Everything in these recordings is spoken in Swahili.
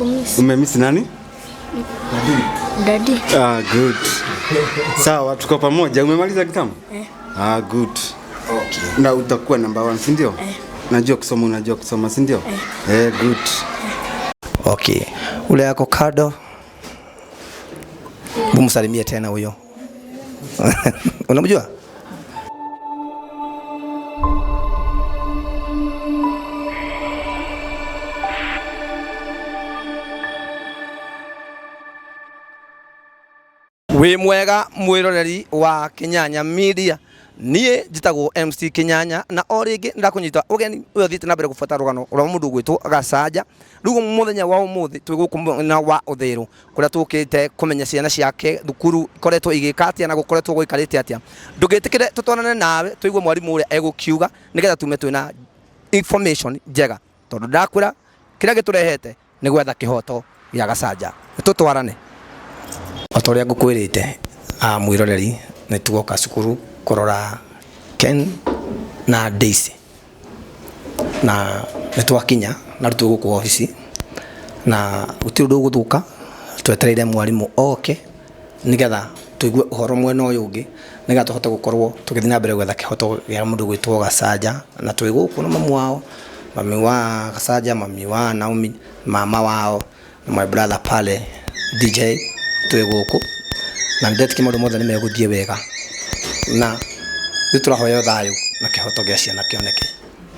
Umemiss nani? Daddy. Good. Sawa, tuko pamoja. Umemaliza kitamu? Good. Okay. Na utakuwa number 1, si ndio? Najua kusoma, si ndio? Good. Okay. Ule yako kado. Bumsalimie tena huyo. Unamjua? We mwega mwiroreri wa Kinyanya Media nie njitagwo MC Kinyanya na oringi ndakunyita ugeni uyo thite na mbere gufata rugano ro mundu gwitwo Gacaja rugo muthenya wa umuthi twigukumana wa uthiru kuria tukite kumenya ciana ciake thukuru koretwo igikatia na gukoretwo guikarite atia ndugitikire tutwanane nawe tuigwe mwarimu uria egukiuga nigetha tume twina information njega tondu ndakwira kira giturehete ni gwetha kihoto ya Gacaja tutwarane otoria ngukwirite mwiroreri ni tugoka cukuru korora Ken na Daisy na nitwakinya na rutu guku ofisi na gutiri ndu guthuka twetereire mwarimu oke nigetha tuigue uhoro mwena uyu ungi nigetha tuhote gukorwo tugithina mbere gwetha kihoto ya mundu gwitwo Gacaja na twiguku na mamu wao mami wa Gacaja mami wa Naomi mama wao na my brother pale DJ twiguku na ndetiki mundu mothe nimeguthie wega na tuturahoya thayu na kihoto gia ciana kioneke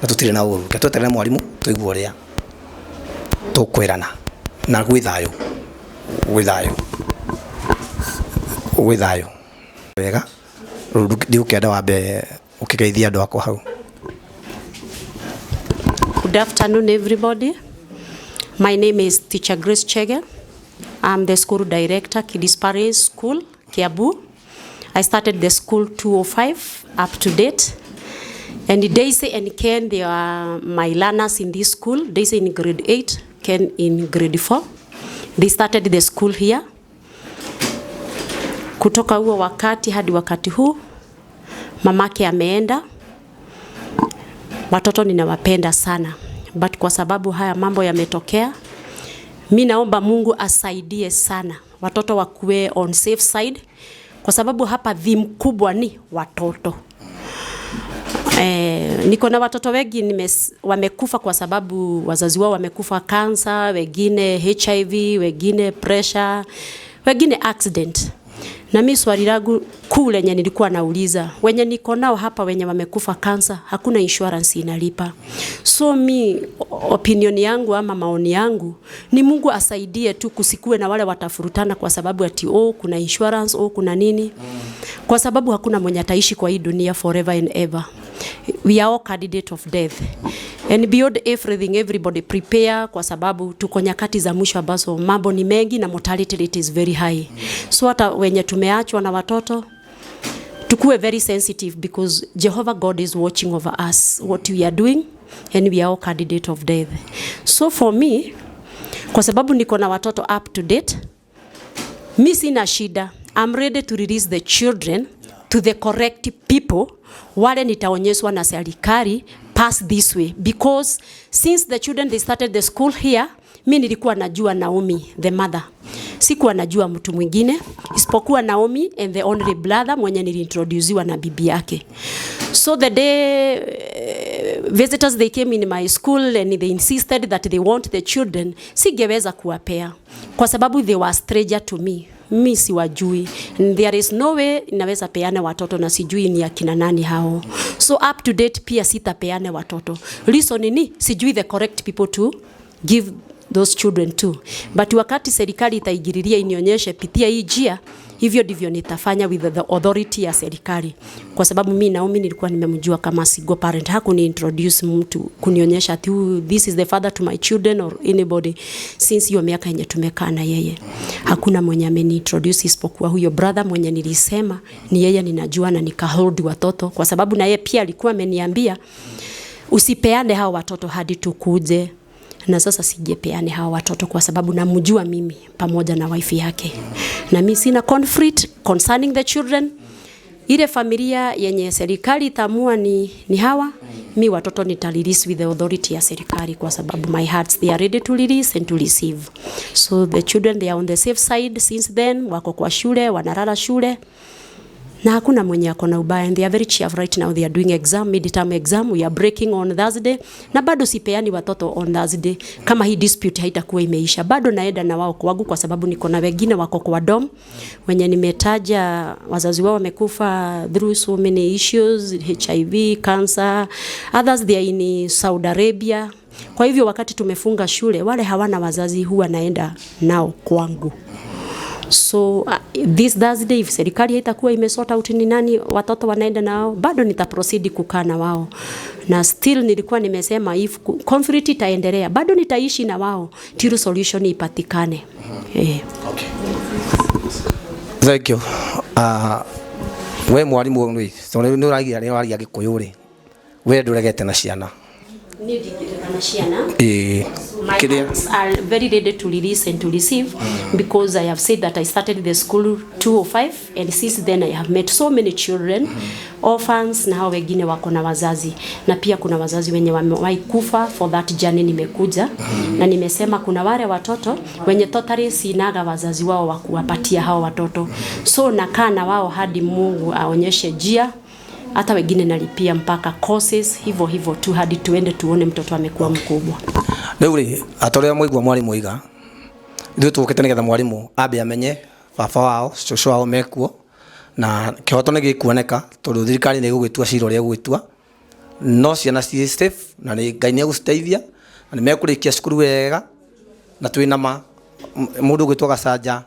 na tutire na uru tweterere mwarimu tuigue uria tukwirana na gwithayu wega ndiukenda wambe ukigeithia andu akwa hau. Good afternoon everybody. My name is Teacher Grace Chege. I'm the school director, Kidis Paris School, Kiabu. I started the school 2005 up to date. And Daisy and Ken, they are my learners in this school. Daisy in grade 8, Ken in grade 4. They started the school here. Kutoka huo wakati hadi wakati huu, mamake ameenda. Watoto ninawapenda sana. But kwa sababu haya mambo yametokea, mimi naomba Mungu asaidie sana watoto wakuwe on safe side kwa sababu hapa theme kubwa ni watoto. Niko na watoto wengi wamekufa kwa sababu wazazi wao wamekufa cancer, wengine HIV, wengine pressure, wengine accident. Na mimi swali langu kule lenye nilikuwa nauliza, wenye niko nao hapa wenye wamekufa cancer, hakuna insurance inalipa. So opinion yangu ama maoni yangu ni Mungu asaidie tu kusikue na wale watafurutana kwa sababu ati kuna insurance kuna nini. Kwa sababu hakuna mwenye ataishi kwa hii dunia forever and ever. We are all candidate of death. And beyond everything, everybody prepare kwa sababu tuko nyakati za mwisho ambazo mambo ni mengi na mortality rate is very high. So hata wenye tumeachwa na watoto tukue very sensitive because Jehovah God is watching over us what we are doing and we are all candidate of death. So for me, kwa sababu niko na watoto up to date, mimi sina shida. I'm ready to release the children to the correct people wale nitaonyeshwa na serikali pass this way because since the children they started the school here, mimi nilikuwa najua Naomi the mother, sikuwa najua mtu mwingine isipokuwa Naomi and the only brother mwenye niliintroduciwa na bibi yake. So the day visitors they came in my school and they insisted that they want the children, singeweza kuwapea kwa sababu they were stranger to me. Mimi siwajui. There is no way naweza peane watoto na sijui ni akina nani hao. So up to date pia sitapeane watoto. Reason ni sijui the correct people to give those children to. But wakati serikali itaigiriria inionyeshe pitia hii njia, hivyo ndivyo nitafanya with the authority ya serikali. Kwa sababu mimi Naomi nilikuwa nimemjua kama single parent, hakuni introduce mtu kunionyesha tu this is the father to my children or anybody. Since hiyo miaka yenye tumekaa na yeye, hakuna mwenye ameni introduce isipokuwa huyo brother mwenye nilisema ni yeye ninajua na nikahold watoto kwa sababu na yeye pia alikuwa ameniambia usipeane hao watoto hadi tukuje. Na sasa sijepeane hawa watoto kwa sababu namjua mimi pamoja na wife yake. Na mimi sina conflict concerning the children. ile familia yenye serikali itamua ni hawa, mi watoto nita release with the authority ya serikali, kwa sababu my hearts they are ready to release and to receive. So the children they are on the safe side since then, wako kwa shule, wanalala shule na hakuna mwenye ako na ubaya, and they are very cheerful right now. They are doing exam, mid-term exam. We are breaking on Thursday, na bado sipeani watoto on Thursday. Kama hii dispute haitakuwa imeisha, bado naenda na wao kwangu, kwa sababu niko na wengine wako kwa dom wenye nimetaja wazazi wao wamekufa through so many issues, HIV, cancer, others they are in Saudi Arabia. Kwa hivyo wakati tumefunga shule, wale hawana wazazi huwa naenda nao kwangu. So this Thursday if serikali haitakuwa imesort out ni nani watoto wanaenda nao, bado nitaproceed kukaa na wao, na still nilikuwa nimesema if conflict itaendelea bado nitaishi na wao till solution ipatikane. Okay. Thank you. We mwalimu ngwi so ni uragia ni uragia Gikuyu ri we nduregete na ciana ni ndigirira na ciana my parents are very ready to release and to receive because I have said that I started the school 205 and since then I have met so many children orphans na hao wengine wako na wazazi, na pia kuna wazazi wenye wamewahi kufa. For that journey nimekuja na nimesema kuna wale watoto wenye totally sinaga wazazi wao wa kuwapatia hao watoto, so nakaa na wao hadi Mungu aonyeshe njia. Hata wengine nalipia mpaka courses hivyo tu hadi tuende tuone mtoto amekuwa mkubwa. Leuri atolea mwigwa mwalimu iga ndio tukete nigetha mwalimu abe amenye baba wao cũcũ wao mekuo na kihoto nĩ gĩkuoneka tondũ thirikari nĩ gũgĩtua cira ũrĩa gũgĩtua, no ciana ciĩ safe na Ngai nĩ egũciteithia na nĩ mekũrĩkia cukuru wega na twĩna ma mũndũ ũgĩtwo Gacanja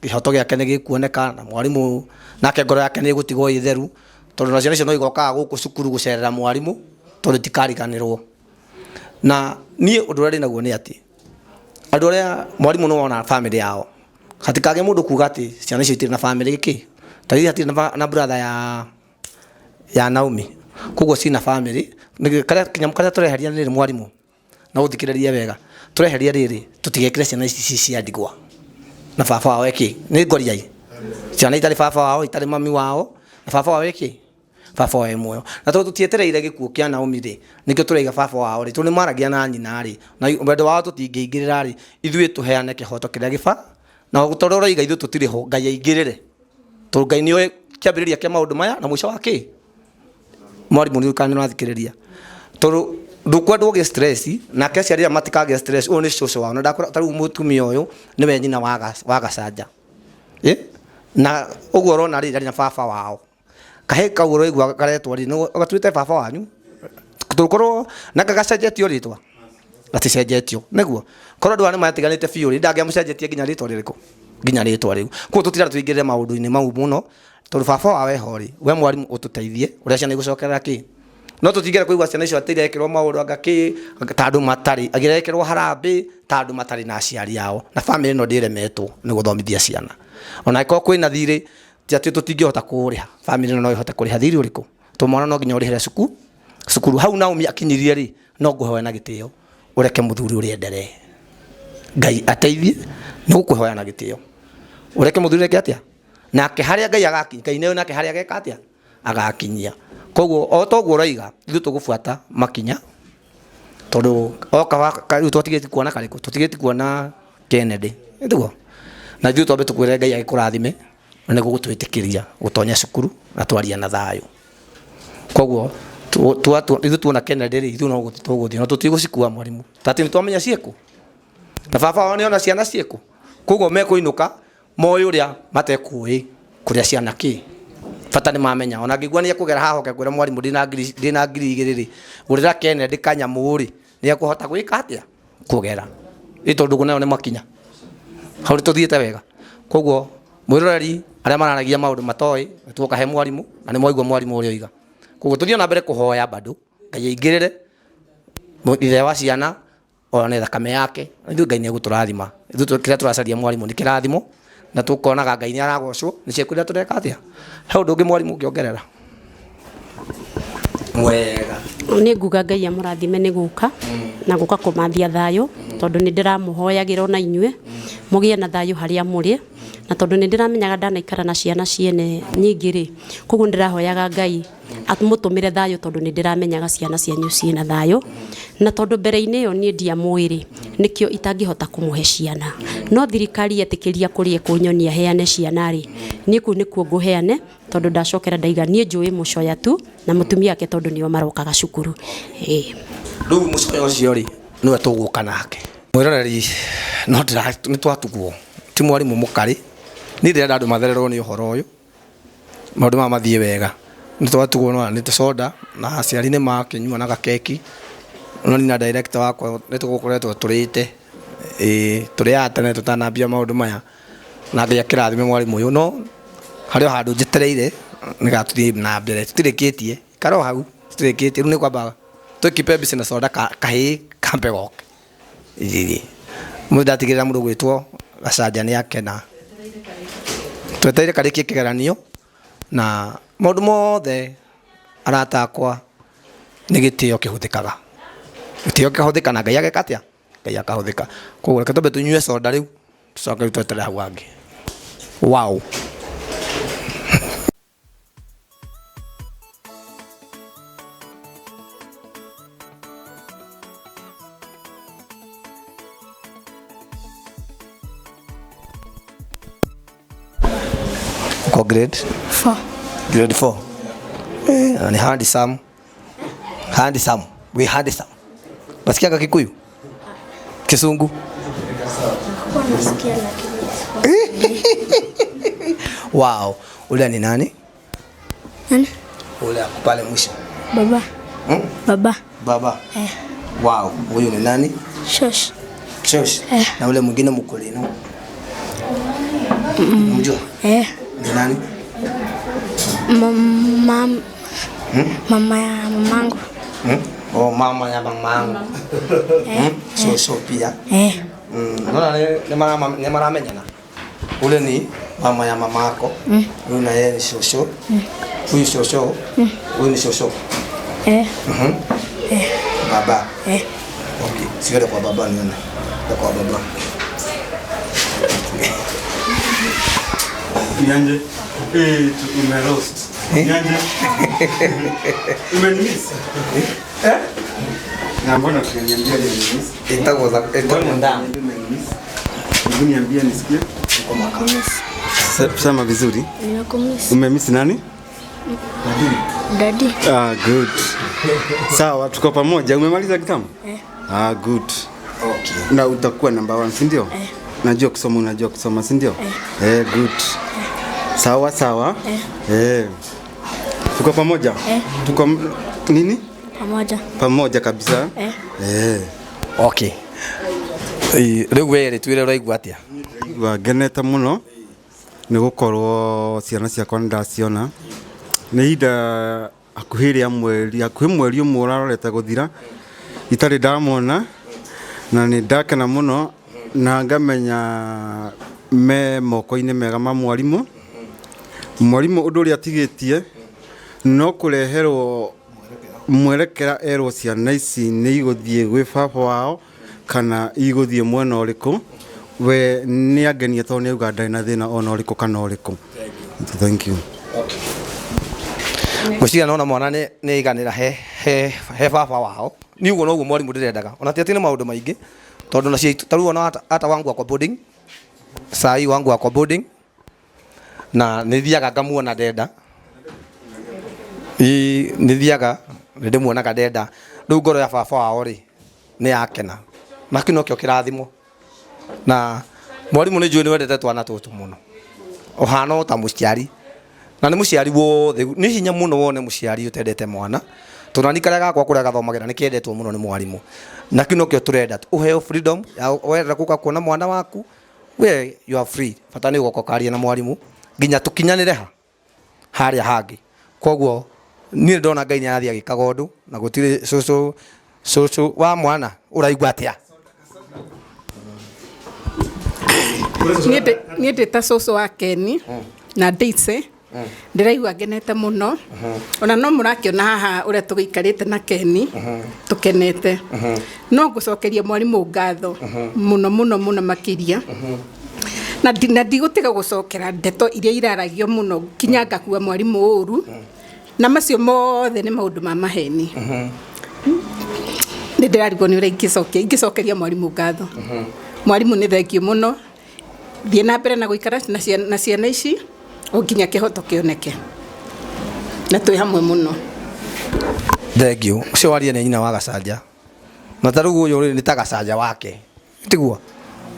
kihoto gĩake nĩ gĩkuoneka na mwalimu nake ngoro yake nĩ gũtigwo ĩ theru tondũ na ciana icio no igokaga gũkũ cukuru gũcerera mwalimu tondũ tikariganĩrwo. Na niĩ ũndũ ũrĩa ndĩnaguo nĩ atĩ andũ arĩa mwalimu no ona family yao hatikage mũndũ kuga atĩ ciana icio itirĩ na family gĩkĩ ta iria hatirĩ na brother ya Naomi koguo cina family kinyamũ karĩa tũreheria nĩ mwalimu na ũthikĩrĩrie wega tũreheria rĩrĩ tũtigekĩre ciana ici cia ndigwa na baba wao ĩkĩ nĩ ngoriai ciana itarĩ baba wao itarĩ mami wao na baba wao ĩkĩ baba wao muoyo na tondũ tutietereire gĩkuũ kĩa Naomi rĩ nĩkĩo tũraiga baba wao rĩ tũnĩ maragia na nyina rĩ na wendo wao tũtingĩingĩrĩra rĩ ithuĩ tũheane kĩhoto kĩrĩa gĩba na gũtoro ũraiga ithuĩ tũtirĩ ho Ngai aingĩrĩre tondũ Ngai nĩoĩ kĩambĩrĩria kĩa maũndũ maya na mũico wa kĩ mwarimu nĩ ũkani nathikĩrĩria tondũ ndũkwendwo gĩ stress na kesi arĩa matikage stress ũũ nĩ cũcũ wao na ndakora tarĩu mũtumia ũyũ nĩwe nyina wa Gacanja na ũguo ũrona rĩ na baba wao kahe kau ũraigua karetwo rĩ no gatuĩte baba wanyu tũkorwo na gagacenjetio rĩtwa gaticenjetio nĩguo korwo andũ arĩa matiganĩte biũ rĩ ndangĩamũcenjetie nginya rĩtwa rĩrĩkũ nginya rĩtwa rĩu koguo tũtira tũingĩrĩre maũndũ-inĩ mau mũno tondũ baba wawe ho rĩ we mwarimu ũtũteithie ũrĩa ciana igũcokerera kĩ no tũtingĩre kũigua ciana icio atĩ irekĩrwo maũndũ anga kĩ ta andũ matarĩ agĩrekĩrwo harambĩ ta andũ matarĩ na aciari ao na family ĩno ndĩremetwo nĩ gũthomithia ciana ona ĩkorwo kwĩna thirĩ atĩ tũtingĩhota kũrĩha family no ihote kũrĩha thirĩ ũrĩkũ tũmwana no nginya ũrĩhĩre cukuru hau Naomi akinyirie rĩ no ngũhoya na gĩtĩo ũreke mũthuri ũrĩa enderee Ngai ateithie nĩ gũkũhoya na gĩtĩo ũreke mũthuri reke atĩa nake harĩa Ngai agakinya Ngai nĩoĩ nake harĩa ageka atĩa agakinyia koguo o toguo ũraiga ithuĩ tũgũbuata makinya tondũ oka rĩu tũtigĩti kuona karĩkũ tũtigĩti kuona Kennedy nĩguo na ithuĩ twambe tũkwĩre Ngai agĩkũrathime nĩ gũgũtwĩtĩkĩria gũtonya cukuru na twaria na thayũ koguo ithuĩ tuona Kennedy rĩ ithuĩ no gũthiĩ no tũtigũcikua mwarimu tatĩ nĩtwamenya ciĩkũ na baba wao nĩona ciana ciĩkũ koguo mekũinũka moĩ ũrĩa matekũĩ kũrĩa ciana kĩ bata nĩ mamenya ona ngĩigua nĩ ekũgera haha oke kwĩra mwarimu ndĩna ngiri igĩrĩ rĩ ũrĩra Kennedy kanyamũ rĩ nĩ ekũhota gwĩka atĩa kũgera ĩ tondũ nayo nĩ makinya hau tũthiĩte wega koguo mwĩroreri arĩa mararagia maũndũ matoĩ tuoka he mwarimu na nĩ mwaigua mwarimu ũrĩa oiga koguo tũthiĩ na mbere kũhoya bado Ngai aingĩrĩre ithe wa ciana one thakame yake ithuĩ Ngai nĩ egũtũrathima ithuĩ kĩrĩa tũracaria mwarimu nĩ kĩrathimo na tũkonaga Ngai nĩ aragocwo nĩ ciĩkũrĩa tũreka atĩa he ũndũ ũngĩ mwarimu ũngĩongerera wega nĩ nguga Ngai amũrathime nĩ gũka na gũka kũmathia thayũ tondũ nĩ ndĩramũhoyagĩra ona inyuĩ mũgĩe na thayũ harĩa mũrĩ na tondu ni ndiramenyaga ndanaikara na ciana ciene nyingi ri koguo ndirahoyaga Ngai atumutumire thayo tondu ni ndiramenyaga ciana cianyu ciina thayo na tondu mbere-ini yo ni ndiamwiri nikio itangihota kumuhe ciana no thirikari yetikiria kurie kunyonia heane ciana ri ni ku nikuo nguheane tondu ndacokera ndaiga nie njui mucoya tu na mutumia yake tondu nio marokaga cukuru riu mucoya ucio ri niwe tuguka nake mwiroreri no ndira ni twatugwo ti mwarimu mukari ni ndirenda andu mathererwo ni uhoro uyu maundu ma mathie wega ni twatugwo no ni soda na aciari ni makinyua na gakeki no ni na director wakwa ni tugukoretwo turite turi atene tutanambia maundu maya na ndia kirathime mwarimu uyu no hari handu njitereire ni gatuthie na mbere tutirikitie karo hau tutirikitie riu ni kwamba tukipe business soda kahi kampegoke mudatigirira mundu gwitwo Gacaja ni akena tweteire kariki kigeranio na maundu mothe aratakwa ni gitio kihuthikaga gitio kihuthika na Ngai agekatia Ngai akahuthika koguo reke tumbe tunyue soda riu tucoke twetere hau angi wow grade 4 grade 4 ni handsome we handsome basikia Kikuyu Kisungu wow ule ni nani ule pale mwisho baba wow huyu ni nani shosh na ule mwingine mkulino mjua ni nani? Mama ya mamangu. Oh, mama ya mamangu. So pia. Naona ni mara menyana. Ule ni mama ya mamako. Huyu na yeye ni shosho. Huyu shosho. Huyu ni shosho. Baba. Okay, siwe kwa baba niona. Kwa baba. Nyanje umeroast. Nyanje umenimiss. Na mbona kuniambia nimemiss? Itagoza ndani. Niambia nisikie. Sema vizuri. Nimekumiss. Umemiss nani? Daddy. Good. Sawa, tuko pamoja. Umemaliza kitamu? Good. Okay. Na utakuwa number 1, si ndio? Unajua kusoma, si ndio? Good. Sawa. Tuko pamoja? Tuko nini? Pamoja kabisa. Okay. Riu were twire raigua atia? Wageneta muno ni gukorwo ciana ciakwa ndaciona ni ida akuhiria mweri umwe urarorete guthira itari ndamona na ni ndakena muno na ngamenya me moko-ini mega ma mwarimu undu uri atigitie no kureherwo mwerekera erwo ciana ici ni iguthie gwi baba wao kana iguthie mwena uriku we ni agenia to ni uga ndai na thina ona uriku kana uriku. Thank you. Guciga nona mwana ni iganira he baba wao ni uguo noguo mwarimu ndirendaga ona ti ati ni maundu maingi tondu na cia taruo na ata wangu akwa boarding sai wangu akwa boarding na nithiaga ngamuona ndenda nithiaga ndimuona ka ndenda riu ngoro ya baba wao ri ni yakena na kino kio kirathimo na mwarimu ni njui ni wendete twana tutu muno ohana ta muciari na ni muciari wothe ni hinya muno wone muciari utendete mwana tunani kare gakwa kuria gathomagira ni kiendetwo muno ni mwarimu na kino kio turenda uheo freedom ya wenda kuka kuona mwana waku we you are free fatani goko karia na mwarimu nginya tukinyanire haria hangi koguo ni ndona Ngai ni athia gikagondu na gutire cucu wa mwana uraigua atia ni ndita cucu wa Keni na Daisy ndiraigua ngenete muno ona no murakiona haha uria tugikarite na Keni tukenete no gucokeria mwarimu ngatho muno makiria na ndigutiga gucokera ndeto iria iraragio muno kinya ngakua mwarimu uru na macio mothe ni maundu ma maheni ni ndirarigwo ni uria ingicokeria mwarimu ngatho mwarimu ni thengio muno thie na mbere na guikara na ciana ici o nginya kihoto kioneke na twi hamwe muno thengio ucio waria ni nyina wa Gacaja na tarugu uyu ni ta Gacaja wake tigua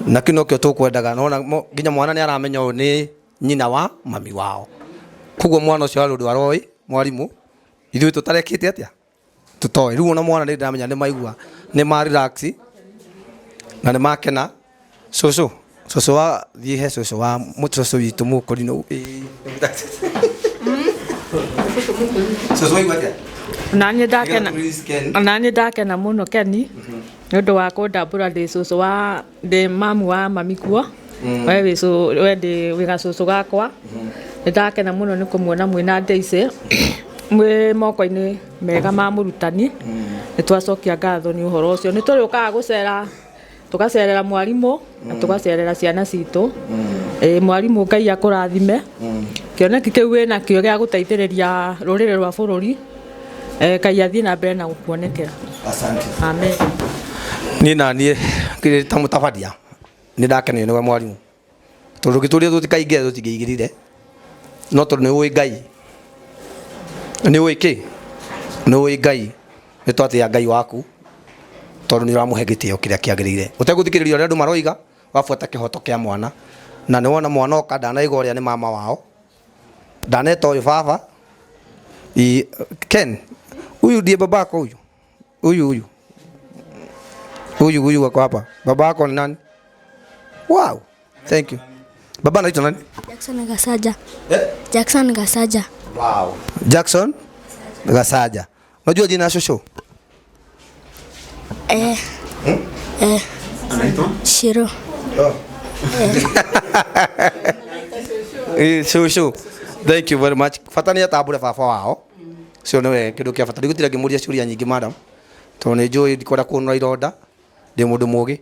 na kino kio tukwendaga nona nginya mwana ni aramenya uyu ni nyina wa mami wao kuguo mwana ucio ari undu aroi mwarimu ithui tutarekite atia tutoi riu na mwana ni ndamenya ni maigua ni ma relax na ni makena soso wa thie soso wa mutoso witu mukuri no soso igwa atia nani ndakena muno Keni nundu wa kundambura ndi cucu wa ndi mamu wa mami kuo we ndi wiga cucu gakwa ndakena muno ni kumuona mwina Daisy mwe moko-ini mega ma murutani nitwacokia ngatho ni uhoro ucio nituriukaga gucera tugacerera mwarimu na tugacerera ciana citu mwarimu Ngai akurathime kioneki kiu wina kio gia guteithiriria rurire rwa bururi Ngai athie na mbere na gukuonekera asante amen ni nanie kire ta mutafadia ni ndakenio ni mwarimu tondu gituria tutikaige tutigigirire no tondu ni ui Ngai ni ui ki ni ui Ngai ni twatia Ngai waku tondu ni uramuhe gitio kiria kiagirire uteguthikiriria uria andu maroiga wafuata kihoto kia mwana na ni wona mwana oka ndanaigwa uria ni mama wao ndaneta uyu baba Ken huyu ndiye babako huyu wako hapa babako ni nani? Wow, thank you. Baba anaitwa nani? Jackson Gacaja. Jackson Gacaja. Wow. Jackson Gacaja. Unajua jina shosho? Anaitwa Shiro. Shosho. Thank you very much. Fatania tabule baba wao. Sio newe kindu kia fatani gutira ngimuria ciuria nyingi madam. To ne joy ndikora kunwa ironda. Ndi mundu mugi.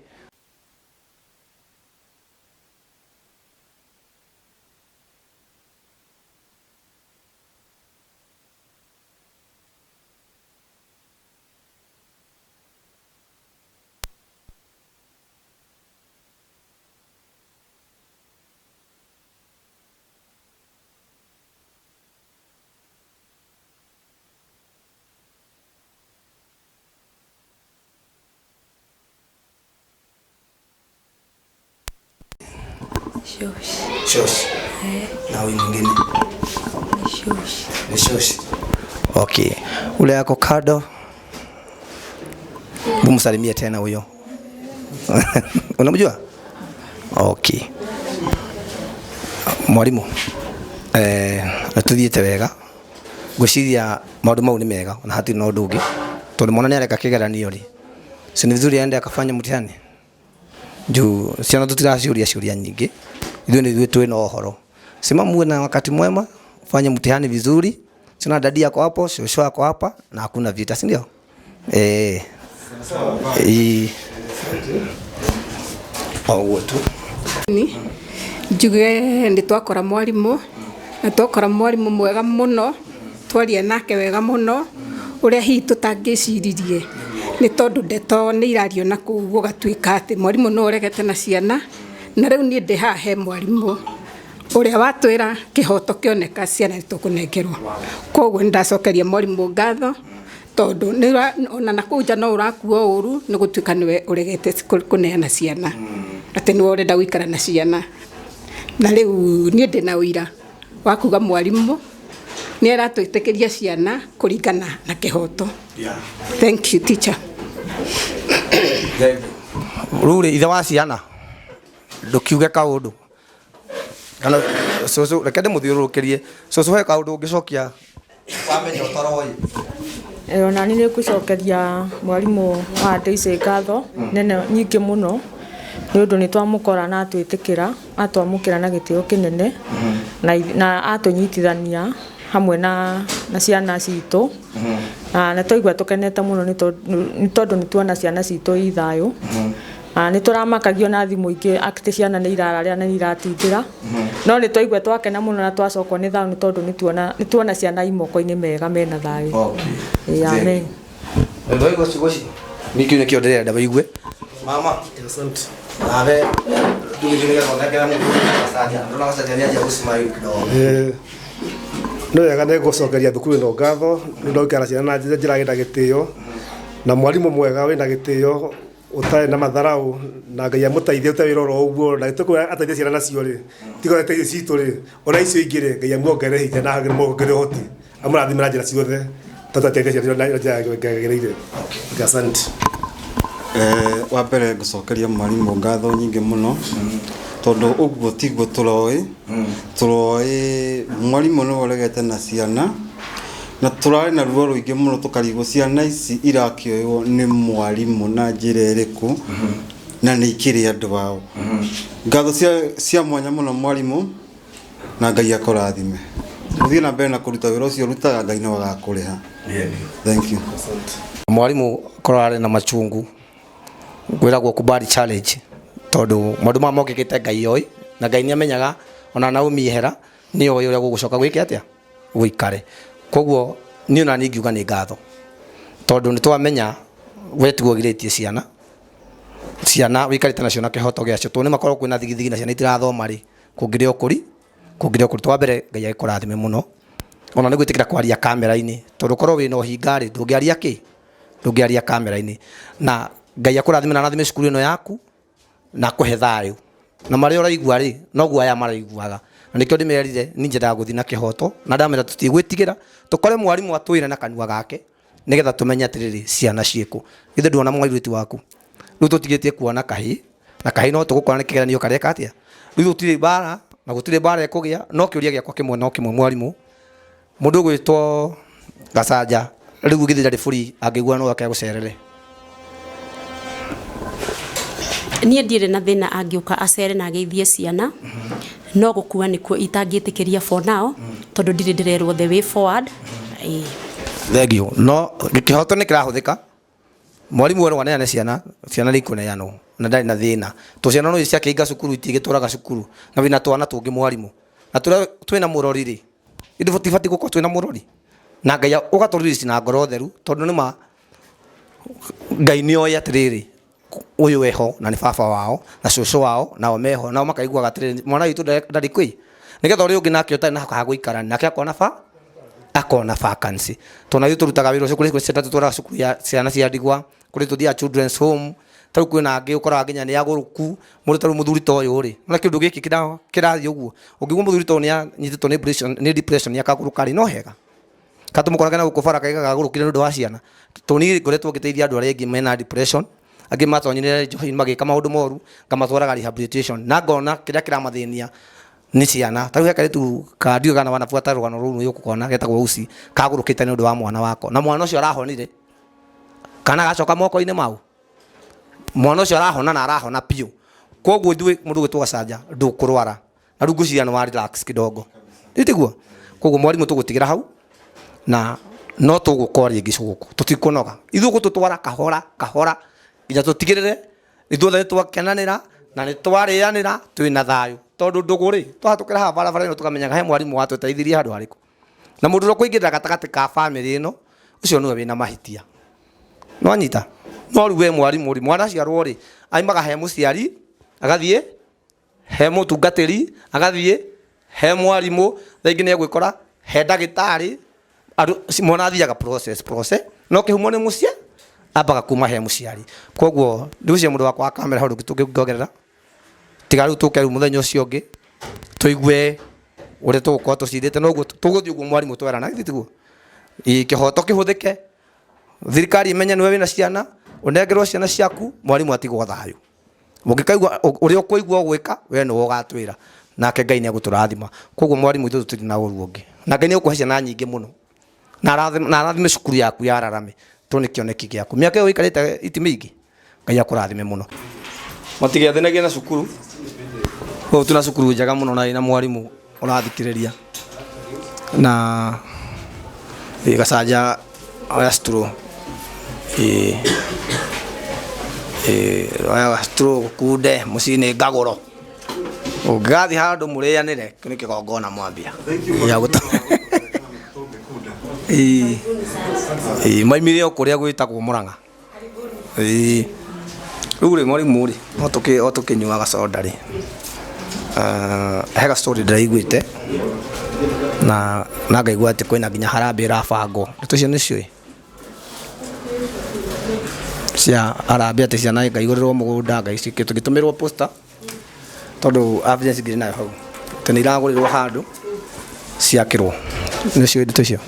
Shosh. Na huyu mwingine. Ni shosh. Okay. Ule yako kado. Bumsalimie tena huyo. Unamjua? Okay. Mwalimu. Natuthiete wega. Gwiciria maundu mau ni mega na hati no ndungi. Tondu mwana ni areka kigeranio ri. Si ni vizuri aende akafanya mtihani. Juu ciana tutiraciuria nyingi. Ithuĩ twĩ na ũhoro. Sema muwe na wakati mwema, fanya mtihani vizuri. Sina dadi yako hapo, shosho yako hapa na hakuna vita, si ndio? Tu. Njuge ndi twakora mwarimu na twakora mwarimu mwega muno twaria nake wega muno uria hi tutangiciririe ni tondu ndeto ni irario na kuugo gatuika ati mwarimu no uregete na ciana na riu ni ndi hahe mwarimu uria watwira kihoto kioneka ciana nitukunengerwo koguo ndacokeria mwarimu ngatho tondu ni ona na kuja no urakuwa uru ni gutuika niwe uregete kuneana ciana ati ni urenda guikara na ciana na riu ni ndi na uira wakuga mwarimu ni aratwitikiria ciana kuringana na kihoto. Thank you teacher. Rure ithe wa ciana ndukiuge kaundu kana soso rekende muthiurukirie soso he kaundu ngicokia wamenya utaroi ona ni nikucokeria mwarimu wa Daisy ngatho nene nyingi muno ni undu ni twamukora na atwitikira atwamukira na gitio kinene na atunyitithania hamwe na ciana citu na twaigua tukenete muno ni tondu ni tuona ciana citu ithayo Nĩ tũramakagio na thimũ ingĩ atĩ ciana nĩ irararĩa na nĩ iratindĩra. No nĩ twaigua twakena mũno na twacokwo nĩ thayũ nĩ tondũ nĩ tuona ciana imoko-inĩ mega mena thayũ. Amen. Ndio goci. Miki nĩ kĩo ndĩrenda wĩigue. Mama. Asante. Nawe ndungĩthĩga thondekera mũndũ Gacaja. Ndona Gacaja nĩ aja gũsmile kidogo. No wega nĩ gũcokeria thukuru ĩno ngatho nĩ ndaikara ciana na njĩra ya gĩtĩo na mwarimũ mwega wĩna gĩtĩo utarĩ na matharau na Ngai amũteithie ũtarĩ wĩra ũguo na tũkũra ateithie ciana nacio rĩ tiga ateithie citũ rĩ ona icio ingĩ rĩ Ngai amuongere hinya na hagĩrĩ mũngere hoti amũrathime na njĩra ciothe tatateithie ciana na njĩra ngagĩrĩire. Asante. Wa mbere ngũcokeria mwarimũ ngatho nyingĩ mũno tondũ ũguo tiguo tũroĩ mwarimũ nĩ woregete na ciana na tũrarĩ na ruo rũingĩ mũno tũkarigwo ciana ici irakĩoywo nĩ mwarimũ na njĩra ĩrĩkũ na nĩ ikĩrĩ andũ ao. Ngatho cia mwanya mũno mwarimũ na Ngai akũrathime. Ũthiĩ na mbere na kũruta wĩra ũcio ũrutaga Ngai no agakũrĩha. Thank you. Mwarimũ korarĩ na machungu gwĩragwo kubali challenge tondũ maũndũ ma mokĩkĩte Ngai oĩ na Ngai nĩ amenyaga ona Naomi ehera nĩ oĩ ũrĩa gũgũcoka gwĩke atĩa gũikare. Koguo niĩ na ningiuga nĩ ngatho tondũ nĩ twamenya we tu ũgirĩtie ciana wikarĩte nacio na kĩhoto gĩacio tondũ nĩ makorwo kwĩna thigithigi na ciana itirathoma rĩ kũngĩrĩ okũri twa mbere Ngai agĩkũrathime mũno ona nĩ gwĩtĩkĩra kwaria kamera-inĩ tondũ korwo wĩna ũhinga rĩ ndũngĩaria kamera-inĩ na Ngai akũrathime na arathime cukuru ĩno yaku na kũhe thayũ na marĩa ũraigua rĩ noguo aya maraiguaga na nĩkĩo ndĩmerire niĩ nyendaga gũthiĩ na kĩhoto na ndamera tũtigwĩtigĩra tũkore mwarimũ atwĩre na kanua gake nĩgetha tũmenye atĩrĩrĩ ciana ciĩkũ githĩ ndũona mwairĩtu waku rĩu tũtigĩtie kuona kahĩ na kahĩ no tũgũkora nĩ kĩgeranio kareka atĩa rĩu tũtirĩ mbara na gũtirĩ mbara ĩkũgĩa no kĩũria gĩakwa kĩmwe no kĩmwe mwarimũ mũndũ ũgwĩtwo Gacaja rĩu githĩ ndarĩ bũri angĩigua no ake gũcerere. Niĩ ndirĩ na thĩna angĩũka acere na ageithie ciana no gũkua nĩkuo itangĩtĩkĩria for now tondũ ndirĩ ndĩrerwo the way forward. Thank you. No gĩkĩhoto nĩ kĩrahũthĩka mwarimũ wero waneane ciana nĩ ikũneanwo na ndarĩ na thĩna tũciana no ciakĩinga cukuru itigĩtũraga cukuru na wĩna twana tũngĩ mwarimũ na twĩna mũrori rĩ tibatiĩ gũkorwo twĩna mũrori na Ngai ũgatũririci na ngoro theru tondũ nĩma Ngai nĩ oĩ atĩrĩrĩ ũyũ weho na nĩ baba wao na cũcũ wao nao meho nao makaiguaga atĩrĩrĩ mwana witũ ndarĩ kwĩ nĩgetha ũrĩa ũngĩ nake ũtarĩ na ha gũikara nake akona vacancy tondũ ithuĩ tũrutaga wĩra ũcio kũrĩ ciana tũtwaraga cukuru ya ciana cia ndigwa kũrĩ tũthiaga children's home tarĩu kwĩna angĩ ũkoraga nginya nĩ agũrũku mũndũ tarĩu mũthuri ta ũyũ rĩ na kĩndũ gĩkĩ kĩrathiĩ ũguo ũngĩgua mũthuri ta ũyũ nĩ anyitĩtwo nĩ depression nĩ akagũrũka rĩ no hega katũmũkoraga na gũkũ bara kaiga gagũrũkire nĩ ũndũ wa ciana tondũ niĩ ngoretwo ngĩteithia andũ arĩa angĩ mena depression angĩ matonyire njohi magĩka maũndũ moru ngamatwaraga rehabilitation na ngona kĩrĩa kĩramathĩnia nĩ ciana tarĩu he kairĩtu kandiũ kana wanabuata rũgano rũu nĩ ũkũkona getagwo Uci kagũrũkĩte nĩ ũndũ wa mwana wako na mwana ũcio arahonire kana gacoka moko-inĩ mau mwana ũcio arahona na arahona piũ koguo ithuĩ mũndũ gwĩtwo Gacaja ndũkũrwara na rĩu ngwĩciria nĩ wa relax kidogo ndĩtiguo koguo mwarimũ tũgũtigĩra hau na no tũgũkoria gĩcũgũkũ tũtikũnoga ithuĩ gũtũtwara kahora nginya tũtigĩrĩre ithuothe nĩ twakenanĩra na nĩ twarĩanĩra twĩna thayũ tondũ ndũgũ rĩ twahatũkĩra haha barabara ĩno tũkamenyaga he mwarimũ watũteithirie handũ harĩkũ na mũndũ ũrĩa ũkũingĩrĩra gatagatĩ ka bamĩrĩ ĩno ũcio nĩwe wĩna mahĩtia no anyita no rĩu we mwarimũ rĩ mwana aciarwo rĩ aimaga he mũciari agathiĩ he mũtungatĩri agathiĩ he mwarimũ thaa ingĩ nĩ egwĩkora he ndagĩtarĩ mwana athiaga process no kĩhumo nĩ mũciĩ ambaga kuma he mũciari koguo ndĩucie mũndũ wakwa wa kamera hau tũngĩongerera tiga rĩu tũke rĩu mũthenya ũcio ũngĩ tũigue ũrĩa tũgũkorwo tũcirĩte noguo tũgũthiĩ ũguo mwarimũ twerana githĩ kĩhoto kĩhũthĩke thirikari imenye nĩwe wĩna ciana ũnengerwo ciana ciaku mwarimũ atigwo thayũ ũngĩkaigua ũrĩa ũkũigua gwĩka we nĩwe ũgatwĩra nake Ngai nĩ egũtũrathima koguo mwarimũ ithuĩ tũtirĩ na ũru ũngĩ na Ngai nĩ egũkũhe ciana nyingĩ mũno na arathime cukuru yaku ya Ararame tondũ nĩ kĩoneki gĩaku mĩaka ĩyo ũikarĩte iti mĩingĩ Ngai akũrathime mũno matigĩathĩnagia na cukuru ũũ tuna cukuru njega mũno na mwarimũ ũrathikĩrĩria na Gacaja oya stro stroke kude musine gagoro ugathi handu murianire kini kigongona mwambia ya guta maimire okuria gwitagwo Murang'a riu ri mwarimu ri otukinyuaga soda ri hega story ndiraiguite na ngaigua ati kwina nginya harambee irabangwo tucio nicio cia harambee ati ciana ngaigurirwo mugunda ngaicikitwo gitumirwo poster tondu evidence ngiri nayo hau tene iragurirwo handu ciakirwo nicio tucio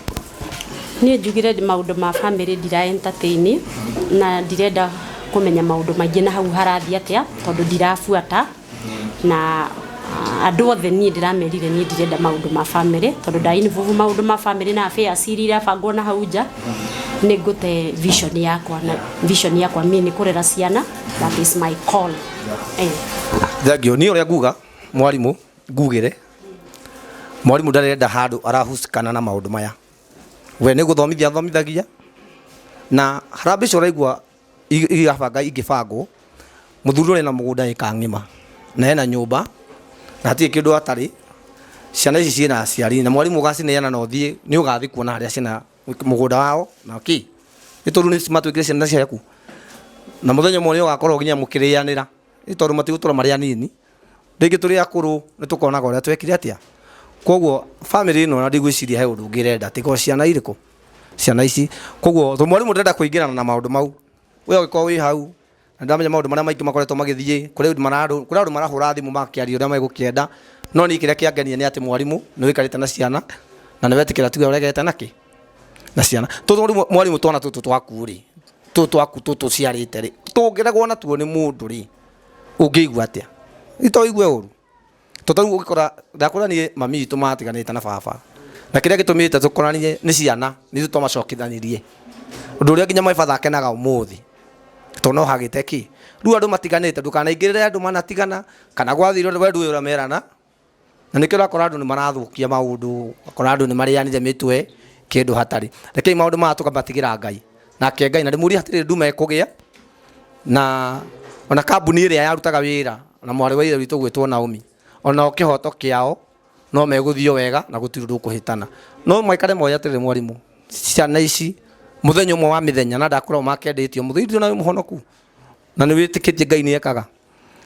niä njugire maundu ma family ndira entertain na ndirenda kumenya maundu maingi na hau harathi atia tondu ndirafuata na andu othe niä ndiramerire niä ndirenda maundu ma family tondu ndainvolve maundu ma family na affairs iria bangwo na hau nja nä ngute vision yakwa mimi nä kurera ciana. That is my call. Thagio ni uria nguga mwarimu ngugire mwarimu ndarenda handu arahusikana na maundu maya we nä guthomithia thomithagia na harambee cio raigua igibangwo muthuri uri na mugunda ikang'ima na ena nyumba na hatirĩ kĩndũ atarĩ ciana ici ciĩna aciari na mwarimu ũgacineana na ũthiĩ nĩ ũgathiĩ kuona harĩa ciĩna mũgũnda wao na nĩ tondũ nĩ matwĩkire ciana ciaku na mũthenya ũmwe nĩ ũgakorwo nginya mũkĩrĩanĩra nĩ tondũ matigũtũra marĩ anini rĩngĩ tũrĩ akũrũ nĩ tũkonaga ũrĩa twekire atĩa. Koguo family ĩno na ndigwĩciria he ũndũ ũngĩrenda tiga ciana irĩkũ ciana ici. Koguo mwarimu ndĩrenda kũingĩrana na maũndũ mau we ũgĩkorwo wĩ hau na ndamenya maũndũ marĩa maingĩ makoretwo magĩthiĩ kũrĩ andũ marahũra thimũ makĩaria ũrĩa megũkĩenda no niĩ kĩrĩa kĩangenia nĩ atĩ mwarimu nĩ wĩikarĩte na ciana na nĩ wetĩkĩra tuge ũregete na ciana. Mwarimu twana tũtũ twaku rĩ twaku tũtũ ciarĩte rĩ tũngĩregwo natuo nĩ mũndũ rĩ ũngĩigua atĩa itoigue ũru tondũ rĩu ũgĩkora ndakũra niĩ mami witũ matiganĩte na baba na kĩrĩa gĩtũmĩte tũkoranie nĩ ciana nĩ tũmacokithanirie ũndũ ũrĩa nginya maibata akenaga ũmũthĩ tondũ no hagĩte kĩ rĩu andũ matiganĩte ndũkanaingĩrĩre andũ manatigana kana gwathire we ndũĩ ũramerana na nĩkĩo ũrakora andũ nĩ marathũkia maũndũ ũrakora andũ nĩ marĩanire mĩtwe kĩndũ hatarĩ rekei maũndũ maya tũkamatigĩra Ngai nake Ngai na ndĩmũrie hatirĩ ndume kũgĩa na ona kambuni ĩrĩa yarutaga wĩra na mwarĩ wa ithe witũ gwĩtwo Naomi ona kĩhoto kĩao no megũthio wega na gũtirĩ ũndũ ũkũhĩtana no maikare moya atĩrĩ mwarimu ciana ici muthenya ũmwe wa mĩthenya na ndakorwo makĩendĩtio mũthuri na mũhonoku na nĩ wĩtĩkĩtie Ngai nĩ ekaga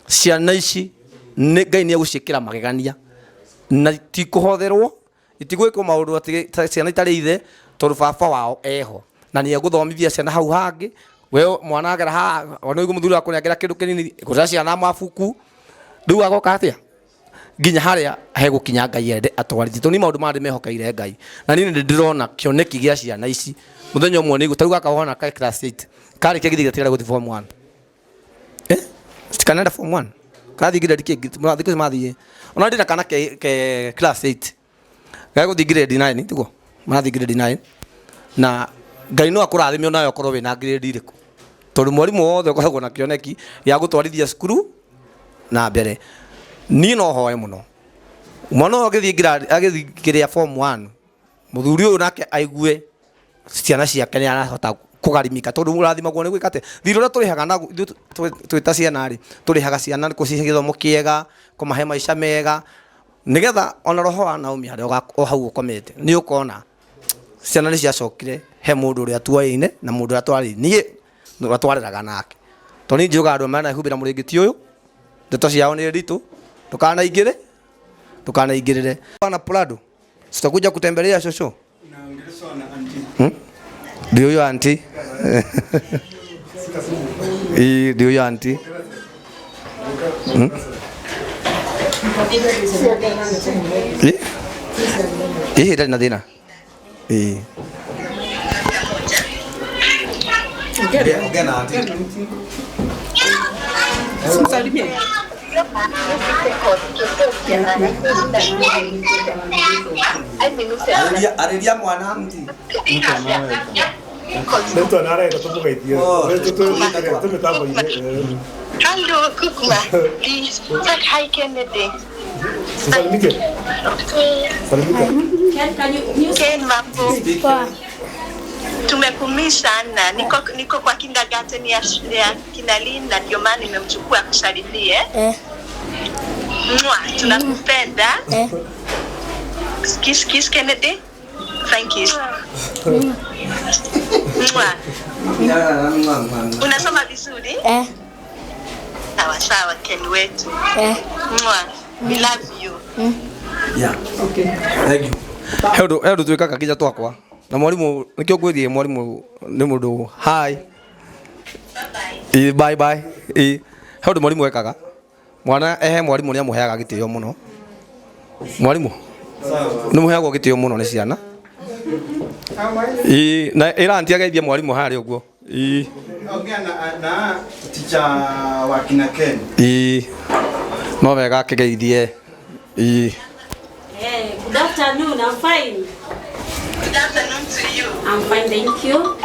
ciana ici Ngai nĩ egũciĩkĩra magegania na tikũhotherwo itigwĩkwo maũndũ atĩ ciana itarĩ ithe tondũ baba wao eho na nĩ egũthomithia ciana hau hangĩ we mwana agera ha ona igũ mũthuri wakũ nĩagera kĩndũ kĩnini gũca ciana mabuku rĩu agoka atĩa nginya harĩa hegũkinya Ngai ende atwarithie tondũ nĩ maũndũ maya ndĩmehokeire Ngai na niĩ nĩ ndĩrona kĩoneki gĩa ciana ici muthenya ũmwe nĩ gũtaruga kahona ka class 8 karĩ kĩgithia gĩtigara gũthiĩ form 1 kanenda form 1 kathi grade kĩngĩ mũrathikũ mathiĩ ona ndĩna kana ke class 8 gagũthiĩ grade 9 tiguo marathiĩ grade 9 na Ngai no akũrathime onayo ũkorwo wĩna grade irĩkũ tondũ mwarimũ wothe ũkoragwo na kĩoneki ya gũtwarithia cukuru na mbere. Niĩ no hoe mũno mwana agĩthiĩ kĩrĩa form 1 mũthuri ũyũ nake aigue ciana ciake nĩ arahota kũgarimika tondũ mũrathimagwo nĩ gwĩka atĩ thirĩ ũrĩa tũrĩhaga na twĩta ciana rĩ tũrĩhaga ciana gũcihe gĩthomo kĩega kũmahe maica mega nĩgetha ona roho wa Naomi harĩa o hau ũkomete nĩ ũkona ciana nĩ ciacokire he mũndũ ũrĩa tuoyaine na mũndũ ũrĩa twarĩ niĩ ũrĩa twareraga nake tondũ niĩ njugaga andũ manahumbĩra mũrĩngĩti ũyũ ndeto ciao nĩ nditũ ndũkanaingĩrĩre bana Prado sitakuja kutembelea shosho ndio huyo auntie ndio huyo auntie ndio na dina ongea auntie Salimia. Ariria mwana auntie Ndio anaenda tumugeithie. Hello, Kukuma. Please, say hi, Kennedy. Salimike. Ken Mambo. Tumekumisi sana. Niko kwa kindergarten ya kina Linda, ndio maana nimemchukua kusalimie. Tunakupenda. Kiss Kennedy. Thank you. Unasoma vizuri? Sawa Ken wetu. We love you. Yeah. Okay. Thank you. Hedo twika kakija twakwa. Na mwalimu nikio gwithie mwalimu ni mundu hi. Bye bye. Hedo mwalimu wekaga. Mwana mwalimu ni amuheaga gitio muno. Mwalimu. Ni muheagwo gitio muno ni ciana. Na irantiageithia mwalimu hari uguo. Ongea na teacher wa kina Ken. No wega kigeithie. Good afternoon, I'm fine. Good afternoon to you. I'm fine, thank you.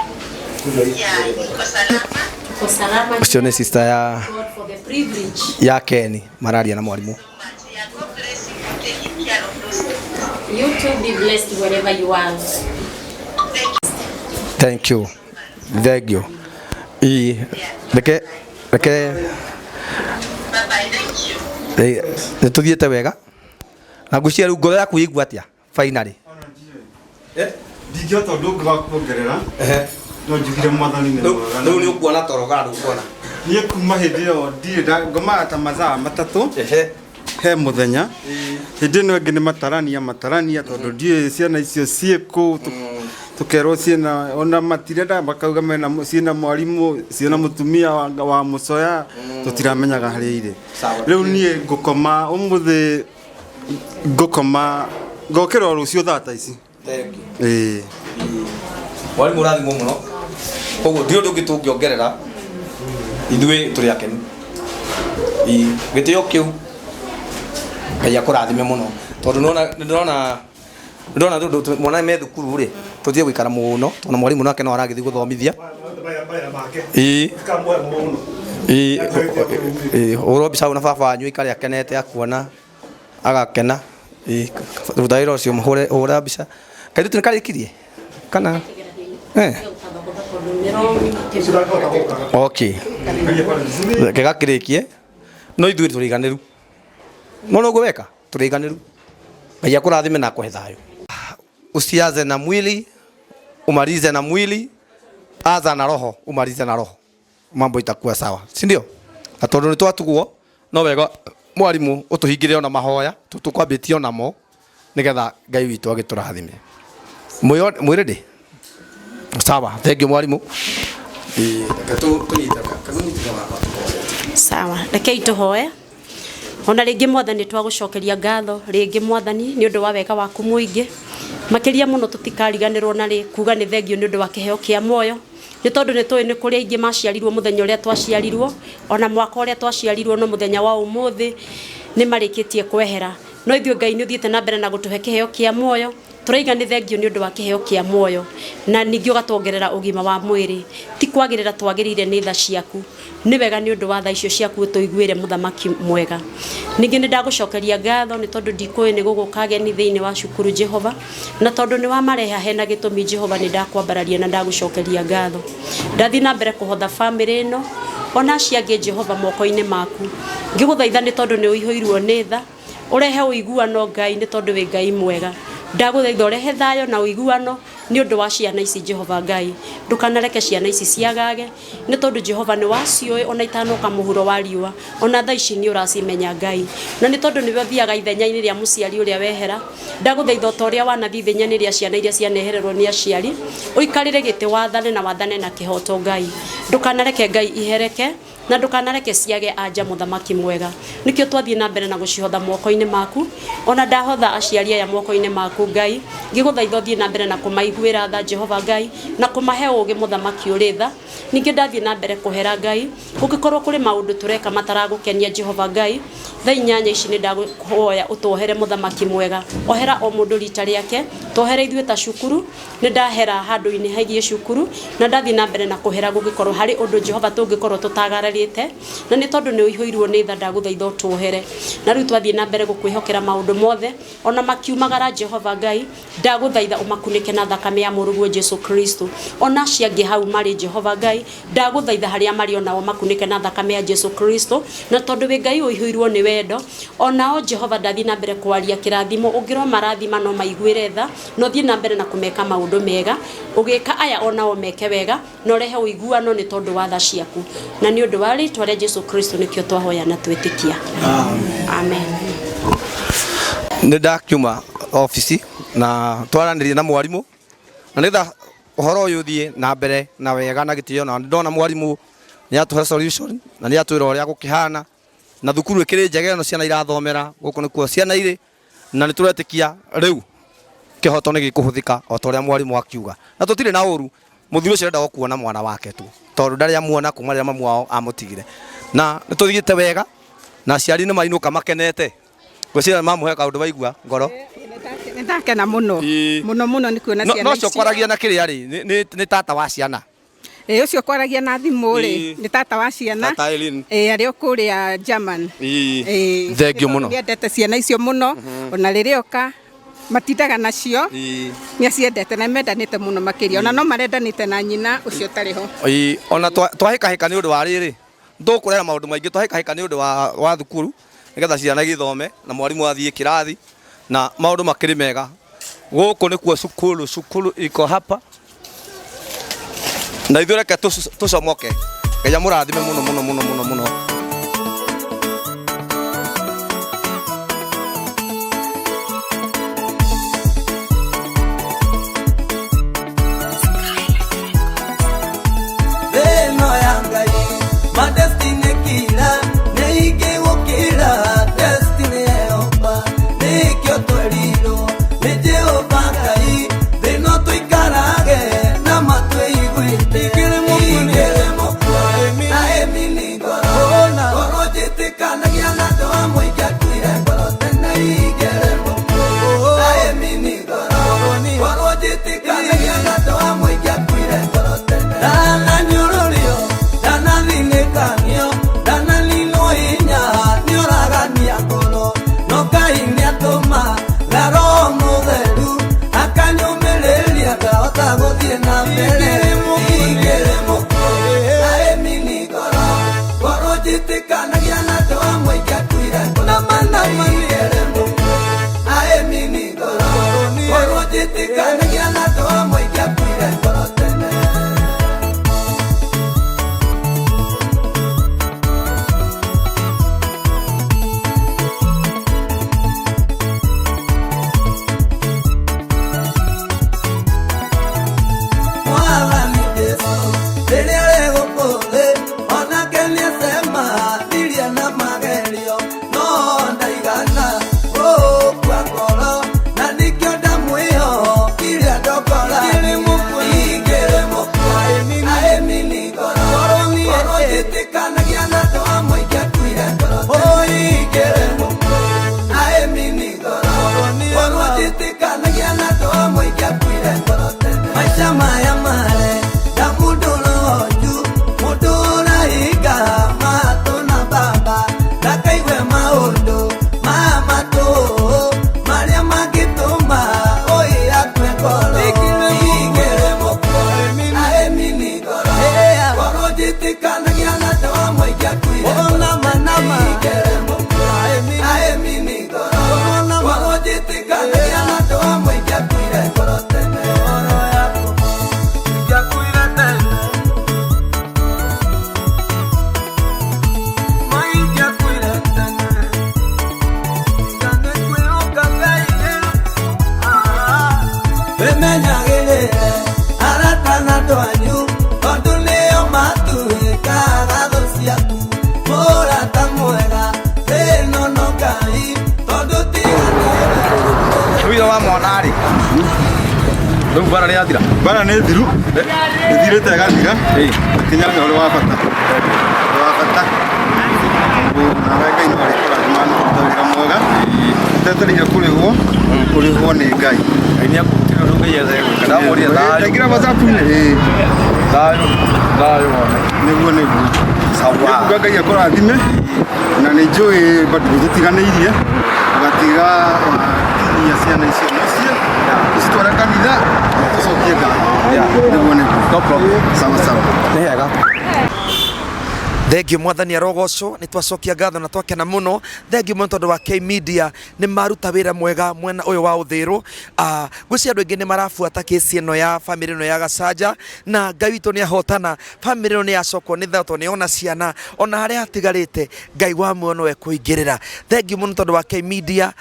Yeah, niko salama. Kwa salama. Ucio ni sister ya God for the privilege. ya Ken mararia na mwalimu. God bless you for taking care of those things. You too be blessed wherever you are. Thank you. Thank you. Leke Bye bye, thank you. Nituthiete wega. Na ngucia riu ngoro yaku igua atia finally. Ndingĩhota ũndũ ũngĩ wa kuongerera. No njugire mwathani nĩ mwega. Rĩu nĩ ũkuona toro ga rĩu kuona. Niĩ kuma hĩndĩ ĩyo ndirĩ ngomaga ta mathaa matatũ he mũthenya. Hĩndĩ ĩno ĩngĩ nĩ matarania tondũ ndiĩ ciana icio ciĩkũ tukerwo ciena ona matirenda bakauga mena ciena mwarimu ciena mutumia wa mucoya tutiramenyaga hari ire. Riu nie ngukoma umuthi ngukoma ngokera rucio thata ici. Mwalimu rathimo muno. Koguo ndio ndu gitungiongerera ithuĩ tũrĩ akenu. Gĩtĩo kĩu Ngai akũrathime mũno tondũ ndona ndu mwana me thukuru ri tuthie gwikara muno tondũ mwalimu nake no aragithii guthomithia oro bisauna baba wanyu ikari akenete akuona agakena ruthairo cio muhure ora bisa kai tu nikarikirie kana okay kegakirikie no ithuĩ tũriganiru no gweka tũriganiru Ngai akũrathime na akũhe thayũ. Usianze na mwili umalize na mwili, anza na roho umalize na roho, mambo itakuwa sawa, si ndio? Na tondu ni twatuguo no wega mwalimu utuhingire ona mahoya tukwambĩtio namo nigetha Ngai witũ agĩtũrathime. Mwĩrĩndĩ sawa? Thank you mwalimu. Sawa, reke ituhoe. Ona ringi mwathani twagucokeria ngatho ringi mwathani ni undu wa wega waku muingi makiria muno tutikariganirwo na ri kuga ni thengio ni undu wa kiheo kia moyo ni tondu ni tui ni kuria ingi maciarirwo muthenya uria twaciarirwo ona mwaka uria twaciarirwo no muthenya wa umuthi ni marikitie kwehera no ithuĩ Ngai ni uthiite na mbere na gutuhe kiheo kia moyo turaiga ni thengio ni undu wa kiheo kia moyo na ningi ugatwongerera ugima wa mwiri ti kwagirira twagirire ni tha ciaku ni wega ni undu wa tha icio ciaku tuiguire muthamaki mwega ningi ni ndagucokeria ngatho ni tondu ndikui ni gugukage ni thiini wa cukuru Jehova na tondu ni wa mareha hena gitumi Jehova ni ndakwambararia na ndagucokeria ngatho ndathi na mbere kuhotha family no ona ciange Jehova moko-ini maku ngiguthaitha ni tondu ni uihoirwo ni tha urehe uiguano Ngai ni tondu wi Ngai mwega ndaguthaitha urehe thayo na uiguano ni undu wa ciana ici Jehova Ngai ndukanareke ciana ici ciagage ni tondu Jehova ni wacioi ona itanuka muhuro wa riua ona tha ici ni uracimenya Ngai na ni tondu ni we thiaga ithenya-ini ria muciari uria wehera ndaguthaitha utoria wanathi ithenya-ini ria ciana iria cianehererwo ni aciari uikarire giti wathane na kihoto Ngai ndukanareke Ngai ihereke na ndukanareke ciage anja muthamaki mwega nikio twathie na mbere na gucihotha moko-ini maku ona ndahotha aciari aya moko-ini maku Ngai ngiguthaitha thie na mbere na kumaiguira tha Jehova Ngai na kumahe ugi muthamaki uri tha ningi ndathie na mbere kuhera Ngai gugikorwo kuri maundu tureka mataragukenia Jehova Ngai tha inyanya ici ni ndaguhoya utohere muthamaki mwega ohera o mundu rita riake tohere ithuĩ ta cukuru ni ndahera handu-ini haigie cukuru na ndathie na mbere na kuhera gugikorwo hari undu Jehova tungikorwo tutagarari twithite na ni tondu ni uihuirwo ni tha ndaguthaitha tuohere na riu twathie na mbere gukwihokera maundu mothe ona makiumagara Jehova Ngai ndaguthaitha umakunike na thakame ya muruguo Jesu Kristo ona ciangi hau mari Jehova Ngai ndaguthaitha haria mari onao makunike na thakame ya Jesu Kristo na tondu we Ngai uihuirwo ni wendo onao Jehova ndathi na mbere kwaria kirathimo ungirwo marathima no maiguire tha no thie na mbere na kumeka maundu mega ugika aya onao meke wega no rehe uiguano ni tondu wa tha ciaku na ni undu wa ritwa ria Jesu Kristo nikio twahoya na twitikia amen. Ndakiuma ofisi na twaranirie na mwarimu na nitha uhoro uyu thie na mbere na wega na gitio na ndona mwarimu ni atuhe solution na ni atwira uria gukihana na thukuru ikiri njege no ciana irathomera guku nikuo ciana ire na ni turetikia riu kihoto ni gikuhuthika o toria mwarimu akiuga na tutire na uru muthiro cio nda kuona mwana wake tu tondu ndari amuona kuma ria mamu wao amutigire na nituthiite wega na ciari ni mainuka makenete gwicira mamuhe kaundu waigua ngoro ndakena muno muno ni kuona ciana no cio kwaragia na kiri ari ni tata wa ciana ucio kwaragia na thimu ri ni tata wa ciana ari okuria German thengio muno niendete ciana icio muno ona riria oka matindaga nacio ni aciendete na mendanite muno makiria ona no marendanite na nyina ucio tariho ona twahika ni undu wa riri ndukurera maundu maingi twahika ni undu wa thukuru nigetha ciana githome na mwarimu athie kirathi na maundu makiri mega guku nikuo cukuru iko hapa na ithure ke tucomoke ngai amurathime muno Bara ni athira. Bara ni thiru. Nithirite gathira. Kinyanga uri wa bata. Wa bata. Na Ngai no ari kurathimana kutawira mwega. Teterire kurihwo ni Ngai. Ngai ni akutira runga yeze. Kada muri thari. Ngira bazaku ni. Dayo. Niguo niguo. Sawa. Ngai akũrathime na nĩ njũĩ bado tũtiganĩirie ũgatiga tinia ciana icio mũciĩ ũcitware kanitha ũcokie ngatho nĩguo nĩguo. No problem. Sawa. Nĩ hega. Thengio mwathani arogocwo ni twacokia ngatho na twakena muno. Thengio muno tondu wa K Media ni maruta wira mwega mwena uyu wa uthiru. Gwĩci andũ aingĩ ni marabuata kesi ĩno ya family ĩno ya Gacaja na Ngai witũ ni ahotana. Family ĩno ni yacokwo ni thato ni ona ciana ona harĩa hatigarĩte Ngai wa muono we kũingĩrĩra. Thengio muno tondu wa K Media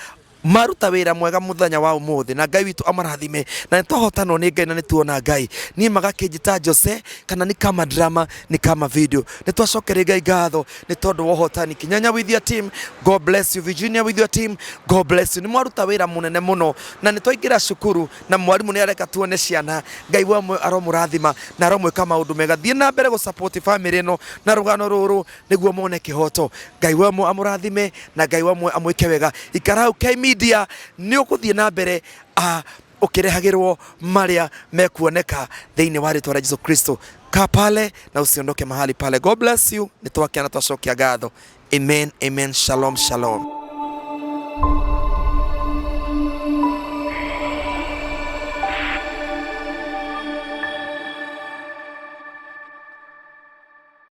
maruta wira mwega muthenya wa umuthi na Ngai witu amarathime na nitohotanwo ni Ngai na nituona Ngai ni magakijita Jose kana ni kama drama ni kama video nitwacokere Ngai ngatho ni tondu wohotani Kinyanya with your team. God bless you. Virginia with your team. God bless you. Ni mwaruta wira munene muno na nitwaingira cukuru na mwarimu ni areka tuone ciana Ngai wamwe aromurathima na aromwe kama undu mega thie na mbere go support family no na rugano ruru niguo mone kihoto. Ngai wamwe amurathime na Ngai wamwe amwike wega ikarau K Media ni ukuthie na mbere ukirehagirwo maria mekuoneka thiini wa ritwa rĩa Jesu Kristo. Ka pale na usiondoke mahali pale. God bless you. Nitwakia na twacokia ngatho. Amen. Shalom.